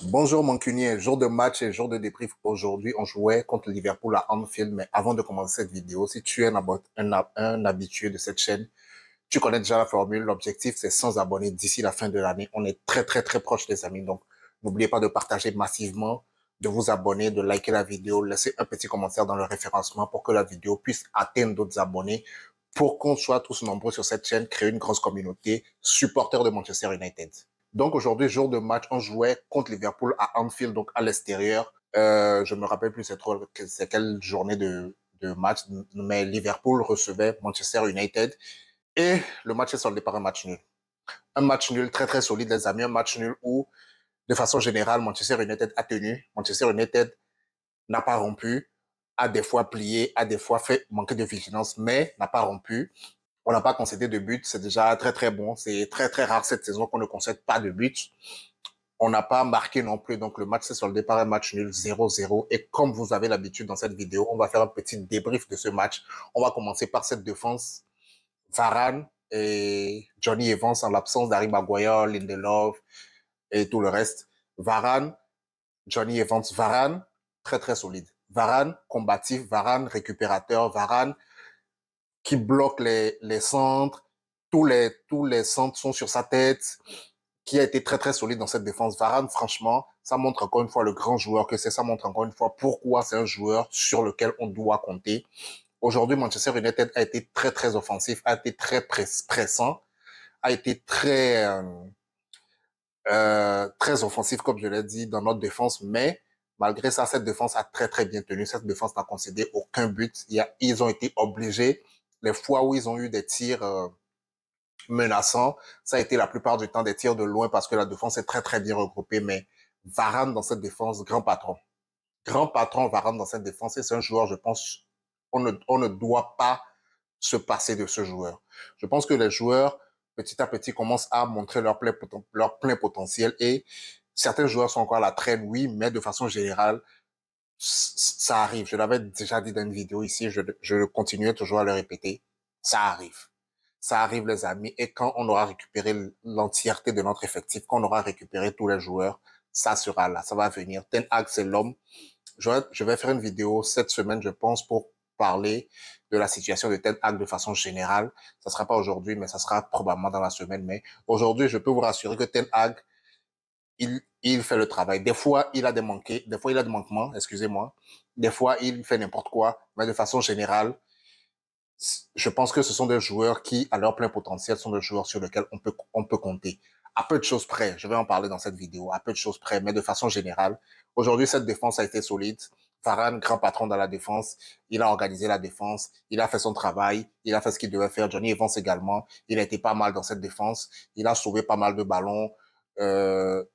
Bonjour mon cunier, jour de match et jour de débrief. Aujourd'hui, on jouait contre Liverpool à Anfield. Mais avant de commencer cette vidéo, si tu es un habitué de cette chaîne, tu connais déjà la formule. L'objectif, c'est 100 abonnés d'ici la fin de l'année. On est très, très, très proche des amis. Donc, n'oubliez pas de partager massivement, de vous abonner, de liker la vidéo, laisser un petit commentaire dans le référencement pour que la vidéo puisse atteindre d'autres abonnés, pour qu'on soit tous nombreux sur cette chaîne, créer une grosse communauté, supporters de Manchester United. Donc aujourd'hui, jour de match, on jouait contre Liverpool à Anfield, donc à l'extérieur. Je me rappelle plus c'est quelle journée de match, mais Liverpool recevait Manchester United et le match est soldé par un match nul. Un match nul très très solide, les amis, un match nul où, de façon générale, Manchester United a tenu. Manchester United n'a pas rompu, a des fois plié, a des fois fait manquer de vigilance, mais n'a pas rompu. On n'a pas concédé de but, c'est déjà très très bon. C'est très très rare cette saison qu'on ne concède pas de but. On n'a pas marqué non plus, donc le match s'est soldé par un match nul 0-0. Et comme vous avez l'habitude dans cette vidéo, on va faire un petit débrief de ce match. On va commencer par cette défense. Varane et Johnny Evans en l'absence d'Harry Maguire, Lindelof et tout le reste. Varane, Johnny Evans, Varane, très très solide. Varane, combatif, Varane, récupérateur, Varane, qui bloque les centres. Tous les centres sont sur sa tête, qui a été très très solide dans cette défense. Varane, franchement, ça montre encore une fois le grand joueur que c'est. Ça montre encore une fois pourquoi c'est un joueur sur lequel on doit compter. Aujourd'hui, Manchester United a été très très offensif, a été très pressant, a été très offensif, comme je l'ai dit, dans notre défense. Mais malgré ça, cette défense a très très bien tenu. Cette défense n'a concédé aucun but. Ils ont été obligés, les fois où ils ont eu des tirs menaçants, ça a été la plupart du temps des tirs de loin parce que la défense est très très bien regroupée. Mais Varane dans cette défense, grand patron. Grand patron Varane dans cette défense. Et c'est un joueur, je pense, on ne doit pas se passer de ce joueur. Je pense que les joueurs, petit à petit, commencent à montrer leur plein potentiel et certains joueurs sont encore à la traîne, oui, mais de façon générale, ça arrive. Je l'avais déjà dit dans une vidéo ici, je continuais toujours à le répéter. Ça arrive. Ça arrive, les amis. Et quand on aura récupéré l'entièreté de notre effectif, quand on aura récupéré tous les joueurs, ça sera là, ça va venir. Ten Hag, c'est l'homme. Je vais faire une vidéo cette semaine, je pense, pour parler de la situation de Ten Hag de façon générale. Ça sera pas aujourd'hui, mais ça sera probablement dans la semaine. Mais aujourd'hui, je peux vous rassurer que Ten Hag, il fait le travail. Des fois, il a des fois, il a des manquements, excusez-moi. Des fois, il fait n'importe quoi. Mais de façon générale, je pense que ce sont des joueurs qui, à leur plein potentiel, sont des joueurs sur lesquels on peut compter. À peu de choses près, je vais en parler dans cette vidéo, à peu de choses près, mais de façon générale, aujourd'hui, cette défense a été solide. Varane, grand patron dans la défense, il a organisé la défense, il a fait son travail, il a fait ce qu'il devait faire. Johnny Evans également, il a été pas mal dans cette défense, il a sauvé pas mal de ballons.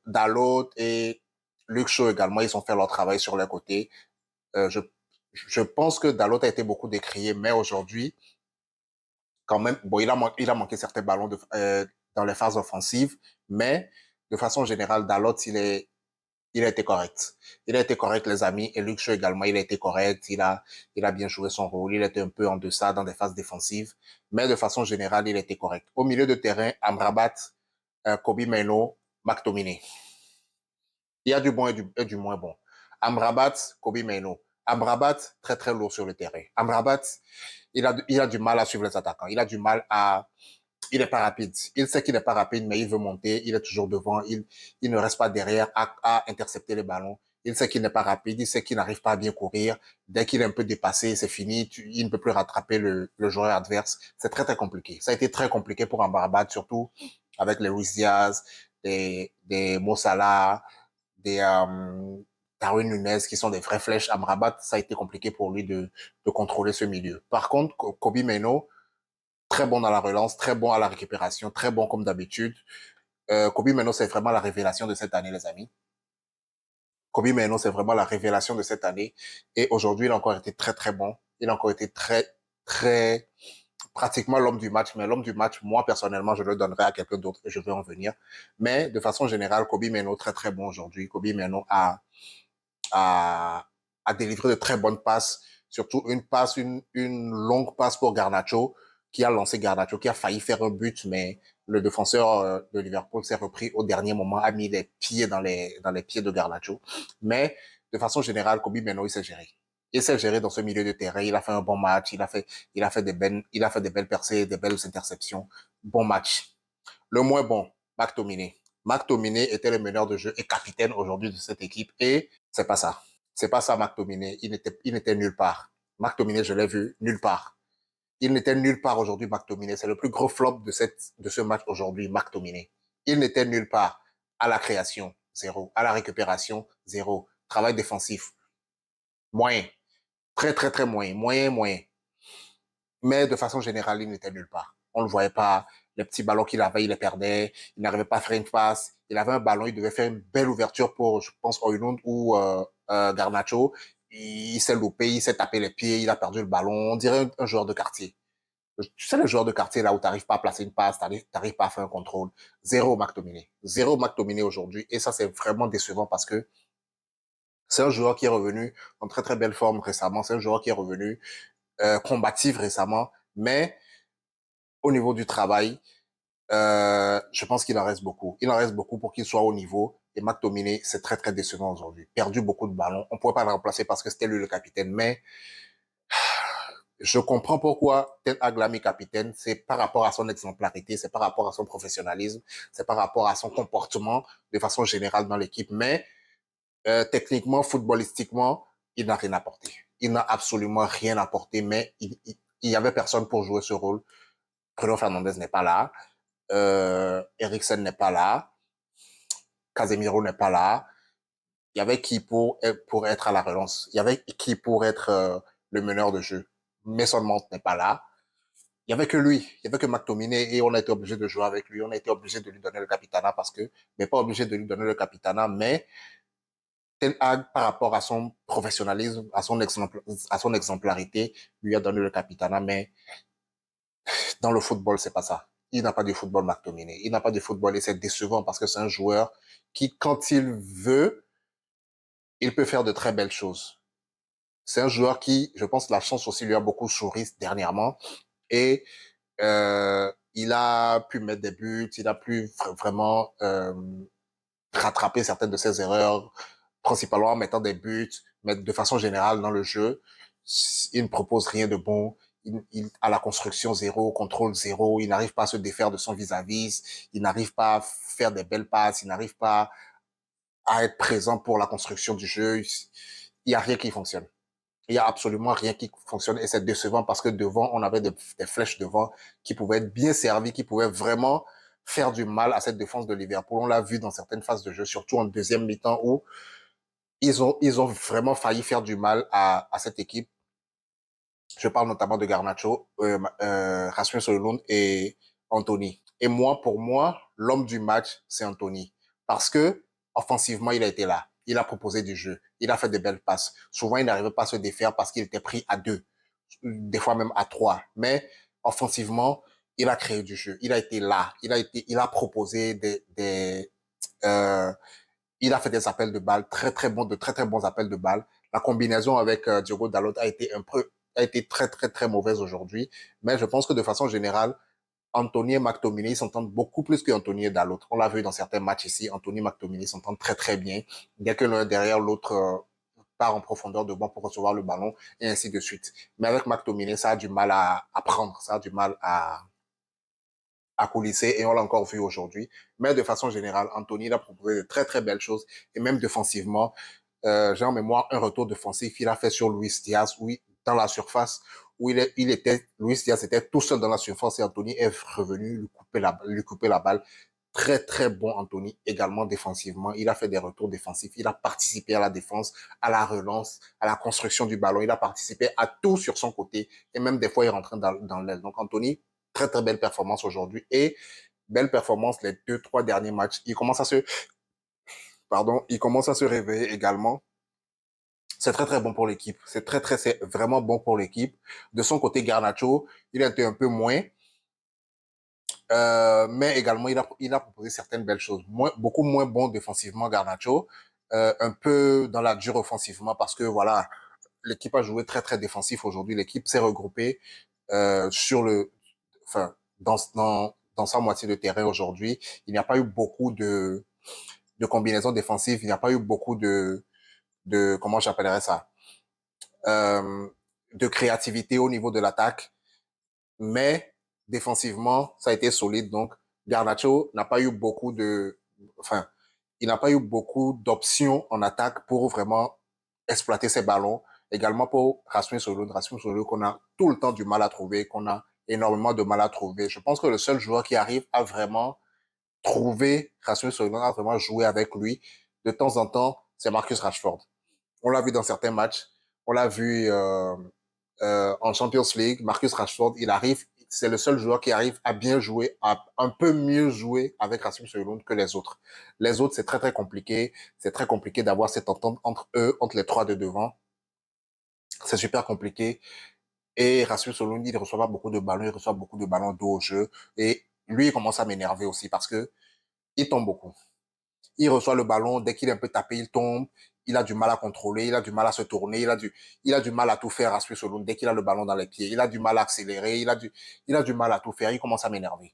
Dalot et Luke Shaw également, ils ont fait leur travail sur les côtés. Euh, je, je pense que Dalot a été beaucoup décrié, mais aujourd'hui, quand même, bon, il a manqué certains ballons dans les phases offensives, mais de façon générale, Dalot, il a été correct. Il a été correct, les amis, et Luke Shaw également, il a été correct, il a bien joué son rôle, il était un peu en deçà dans des phases défensives, mais de façon générale, il a été correct. Au milieu de terrain, Amrabat, Kobe Mainoo, McTominay. Il y a du bon et du moins bon. Amrabat, Kobe Mainoo. Amrabat, très très lourd sur le terrain. Amrabat, il a du mal à suivre les attaquants. Il n'est pas rapide. Il sait qu'il n'est pas rapide, mais il veut monter. Il est toujours devant. Il ne reste pas derrière à intercepter les ballons. Il sait qu'il n'est pas rapide. Il sait qu'il n'arrive pas à bien courir. Dès qu'il est un peu dépassé, c'est fini. Il ne peut plus rattraper le joueur adverse. C'est très, très compliqué. Ça a été très compliqué pour Amrabat, surtout avec les Luis Diaz, des Mo Salah, des Darwin Nunez, qui sont des vraies flèches. Amrabat, ça a été compliqué pour lui de contrôler ce milieu. Par contre, Kobe Mainoo, très bon dans la relance, très bon à la récupération, très bon comme d'habitude. Kobe Mainoo, c'est vraiment la révélation de cette année, les amis. Kobe Mainoo, c'est vraiment la révélation de cette année. Et aujourd'hui, il a encore été très, très bon. Il a encore été très, très, pratiquement l'homme du match. Mais l'homme du match, moi, personnellement, je le donnerai à quelqu'un d'autre et je vais en venir. Mais de façon générale, Kobe Mainoo, très, très bon aujourd'hui. Kobe Mainoo a, a délivré de très bonnes passes, surtout une longue passe pour Garnacho, qui a lancé Garnacho, qui a failli faire un but, mais le défenseur de Liverpool s'est repris au dernier moment, a mis les pieds dans les pieds de Garnacho. Mais de façon générale, Kobe Meno, il s'est géré. Il s'est géré dans ce milieu de terrain. Il a fait un bon match. Il a fait il a fait des belles percées, des belles interceptions. Bon match. Le moins bon, McTominay. McTominay était le meneur de jeu et capitaine aujourd'hui de cette équipe et c'est pas ça. C'est pas ça, McTominay. Il n'était nulle part. McTominay, je l'ai vu nulle part. Il n'était nulle part aujourd'hui, McTominay. C'est le plus gros flop de ce match aujourd'hui, McTominay. Il n'était nulle part. À la création, zéro. À la récupération, zéro. Travail défensif, moyen. Très, très, très moyen. Moyen, moyen. Mais de façon générale, il n'était nulle part. On ne le voyait pas. Les petits ballons qu'il avait, il les perdait. Il n'arrivait pas à faire une passe. Il avait un ballon, il devait faire une belle ouverture pour, je pense, Højlund ou Garnacho. Il s'est loupé, il s'est tapé les pieds, il a perdu le ballon. On dirait un joueur de quartier. Tu sais, le joueur de quartier, là où tu n'arrives pas à placer une passe, tu n'arrives pas à faire un contrôle. Zéro McTominay. Zéro McTominay aujourd'hui. Et ça, c'est vraiment décevant parce que c'est un joueur qui est revenu en très, très belle forme récemment. C'est un joueur qui est revenu combatif récemment. Mais au niveau du travail, je pense qu'il en reste beaucoup. Il en reste beaucoup pour qu'il soit au niveau. Et McTominay, c'est très, très décevant aujourd'hui. Perdu beaucoup de ballons. On ne pouvait pas le remplacer parce que c'était lui le capitaine. Mais je comprends pourquoi Ten Hag l'a mis capitaine. C'est par rapport à son exemplarité, c'est par rapport à son professionnalisme, c'est par rapport à son comportement de façon générale dans l'équipe. Mais techniquement, footballistiquement, il n'a rien apporté. Il n'a absolument rien apporté, mais il y avait personne pour jouer ce rôle. Bruno Fernandes n'est pas là. Eriksen n'est pas là. Casemiro n'est pas là. Il y avait qui pour être à la relance. Il y avait qui pour être le meneur de jeu. Mason Mount n'est pas là. Il y avait que lui, il y avait que McTominay et on a été obligé de jouer avec lui. On a été obligé de lui donner le capitana parce que, mais pas obligé de lui donner le capitana, mais Ten Hag, par rapport à son professionnalisme, à son exemplarité, lui a donné le capitana, mais dans le football, c'est pas ça. Il n'a pas de football McTominay. Il n'a pas de football et c'est décevant parce que c'est un joueur qui, quand il veut, il peut faire de très belles choses. C'est un joueur qui, je pense, la chance aussi lui a beaucoup souri dernièrement et il a pu mettre des buts, il a pu vraiment rattraper certaines de ses erreurs, principalement en mettant des buts, mais de façon générale dans le jeu, il ne propose rien de bon. À la construction zéro, au contrôle zéro, il n'arrive pas à se défaire de son vis-à-vis, il n'arrive pas à faire des belles passes, il n'arrive pas à être présent pour la construction du jeu. Il n'y a rien qui fonctionne. Il y a absolument rien qui fonctionne et c'est décevant parce que devant, on avait des flèches devant qui pouvaient être bien servies, qui pouvaient vraiment faire du mal à cette défense de Liverpool. On l'a vu dans certaines phases de jeu, surtout en deuxième mi-temps où ils ont vraiment failli faire du mal à cette équipe. Je parle notamment de Garnacho, Rasmus Højlund et Anthony. Et moi, pour moi, l'homme du match, c'est Anthony. Parce que, offensivement, il a été là. Il a proposé du jeu. Il a fait de belles passes. Souvent, il n'arrivait pas à se défaire parce qu'il était pris à deux. Des fois même à trois. Mais, offensivement, il a créé du jeu. Il a été là. Il a proposé euh, il a fait des appels de balles très, très bons, de très, très bons appels de balles. La combinaison avec Diogo Dalot a été très, très, très mauvaise aujourd'hui. Mais je pense que de façon générale, Anthony et McTominay s'entendent beaucoup plus que Anthony et Dalot. On l'a vu dans certains matchs ici. Anthony et McTominay s'entendent très, très bien. Dès que l'un derrière l'autre part en profondeur de banc pour recevoir le ballon et ainsi de suite. Mais avec McTominay, ça a du mal à prendre. Ça a du mal à coulisser et on l'a encore vu aujourd'hui. Mais de façon générale, Anthony il a proposé de très très belles choses et même défensivement, j'ai en mémoire un retour défensif qu'il a fait sur Luis Diaz, oui, dans la surface où Luis Diaz était tout seul dans la surface et Anthony est revenu lui couper la balle. Très très bon Anthony également défensivement. Il a fait des retours défensifs. Il a participé à la défense, à la relance, à la construction du ballon. Il a participé à tout sur son côté et même des fois il rentrait dans l'aile. Donc Anthony, très très belle performance aujourd'hui et belle performance les deux trois derniers matchs. Il commence à se réveiller également. C'est très très bon pour l'équipe. C'est vraiment bon pour l'équipe. De son côté, Garnacho, il a été un peu moins, mais également il a proposé certaines belles choses. Beaucoup moins bon défensivement Garnacho, un peu dans la dure offensivement parce que voilà, l'équipe a joué très très défensif aujourd'hui. L'équipe s'est regroupée sur le, enfin dans sa moitié de terrain aujourd'hui. Il n'y a pas eu beaucoup de combinaisons défensives. Il n'y a pas eu beaucoup comment j'appellerais ça, euh, de créativité au niveau de l'attaque. Mais défensivement, ça a été solide. Donc, Garnacho n'a pas eu enfin, il n'a pas eu beaucoup d'options en attaque pour vraiment exploiter ses ballons. Également pour Rasmus Højlund qu'on a tout le temps du mal à trouver, qu'on a énormément de mal à trouver. Je pense que le seul joueur qui arrive à vraiment trouver Rasmus Højlund, à vraiment jouer avec lui de temps en temps, c'est Marcus Rashford. On l'a vu dans certains matchs. On l'a vu en Champions League. Marcus Rashford, il arrive, c'est le seul joueur qui arrive à bien jouer, à un peu mieux jouer avec Rasmus Højlund que les autres. Les autres, c'est très, très compliqué. C'est très compliqué d'avoir cette entente entre eux, entre les trois de devant. C'est super compliqué. Et Rasmus Højlund, il reçoit pas beaucoup de ballons, il reçoit beaucoup de ballons d'eau au jeu. Et lui, il commence à m'énerver aussi parce que il tombe beaucoup. Il reçoit le ballon, dès qu'il est un peu tapé, il tombe. Il a du mal à contrôler, il a du mal à se tourner, il a du mal à tout faire à Rasmus Højlund dès qu'il a le ballon dans les pieds. Il a du mal à accélérer, il a du mal à tout faire. Il commence à m'énerver.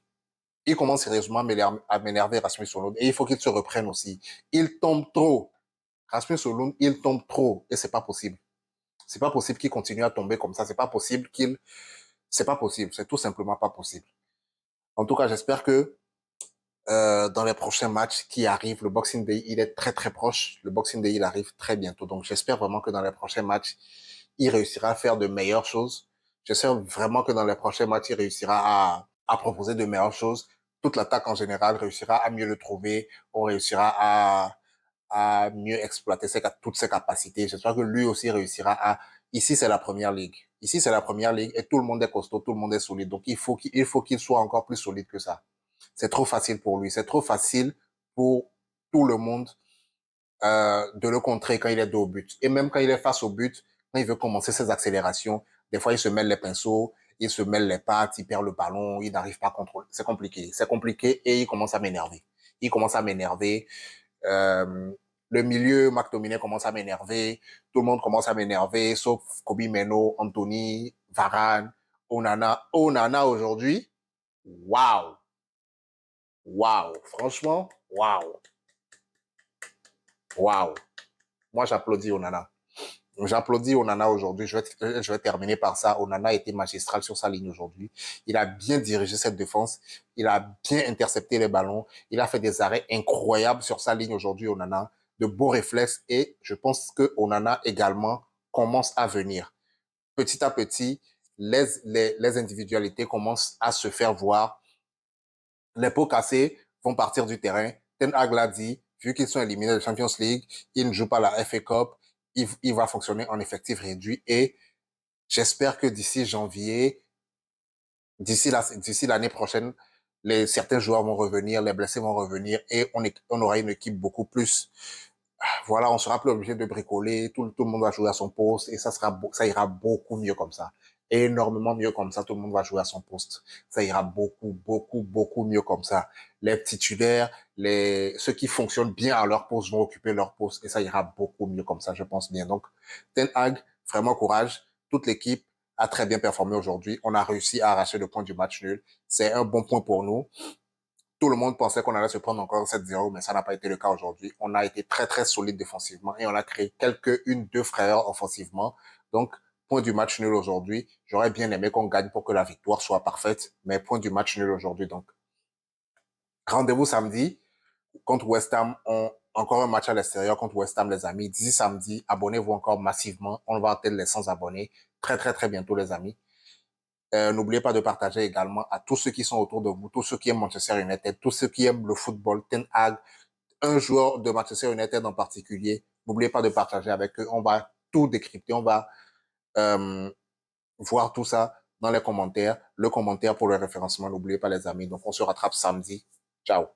Il commence sérieusement à m'énerver Rasmus Højlund et il faut qu'il se reprenne aussi. Il tombe trop. Rasmus Højlund, il tombe trop et c'est pas possible. C'est pas possible qu'il continue à tomber comme ça. C'est pas possible. C'est tout simplement pas possible. En tout cas, j'espère que dans les prochains matchs qui arrivent. Le Boxing Day, il est très très proche. Le Boxing Day, il arrive très bientôt. Donc j'espère vraiment que dans les prochains matchs, il réussira à faire de meilleures choses. J'espère vraiment que dans les prochains matchs, il réussira à proposer de meilleures choses. Toute l'attaque en général réussira à mieux le trouver. On réussira à mieux exploiter toutes ses capacités. J'espère que lui aussi réussira à... Ici, c'est la première ligue. Ici, c'est la première ligue et tout le monde est costaud, tout le monde est solide. Donc, il faut qu'il soit encore plus solide que ça. C'est trop facile pour lui. C'est trop facile pour tout le monde de le contrer quand il est dos au but. Et même quand il est face au but, quand il veut commencer ses accélérations, des fois il se mêle les pinceaux, il se mêle les pattes, il perd le ballon, il n'arrive pas à contrôler. C'est compliqué. C'est compliqué et il commence à m'énerver. Il commence à m'énerver. Euh, le milieu, McTominay commence à m'énerver. Tout le monde commence à m'énerver, sauf Kobe Meno, Anthony, Varane, Onana. Onana aujourd'hui, waouh! Waouh! Franchement, waouh! Waouh! Moi, j'applaudis Onana. J'applaudis Onana aujourd'hui. Je vais terminer par ça. Onana a été magistral sur sa ligne aujourd'hui. Il a bien dirigé cette défense. Il a bien intercepté les ballons. Il a fait des arrêts incroyables sur sa ligne aujourd'hui, Onana. De beaux réflexes. Et je pense que Onana également commence à venir. Petit à petit, les individualités commencent à se faire voir. Les pots cassés vont partir du terrain. Ten Hag l'a dit, vu qu'ils sont éliminés de Champions League, ils ne jouent pas la FA Cup, il va fonctionner en effectif réduit et j'espère que d'ici janvier, d'ici l'année prochaine, certains joueurs vont revenir, les blessés vont revenir et on aura une équipe beaucoup plus, voilà, on sera plus obligé de bricoler, tout le monde va jouer à son poste et ça ira beaucoup mieux comme ça. Énormément mieux comme ça, tout le monde va jouer à son poste. Ça ira beaucoup mieux comme ça. Les titulaires, ceux qui fonctionnent bien à leur poste vont occuper leur poste et ça ira beaucoup mieux comme ça, je pense bien. Donc, Ten Hag, vraiment courage. Toute l'équipe a très bien performé aujourd'hui. On a réussi à arracher le point du match nul. C'est un bon point pour nous. Tout le monde pensait qu'on allait se prendre encore 7-0, mais ça n'a pas été le cas aujourd'hui. On a été très, très solide défensivement et on a créé deux frères offensivement. Donc, point du match nul aujourd'hui. J'aurais bien aimé qu'on gagne pour que la victoire soit parfaite, mais point du match nul aujourd'hui. Donc, rendez-vous samedi contre West Ham. Encore un match à l'extérieur contre West Ham, les amis. D'ici samedi, abonnez-vous encore massivement. On va atteindre les 100 abonnés très, très, très bientôt, les amis. N'oubliez pas de partager également à tous ceux qui sont autour de vous, tous ceux qui aiment Manchester United, tous ceux qui aiment le football, Ten Hag, un joueur de Manchester United en particulier. N'oubliez pas de partager avec eux. On va tout décrypter. On va euh, voir tout ça dans les commentaires. Le commentaire pour le référencement. N'oubliez pas les amis. Donc, on se rattrape samedi. Ciao.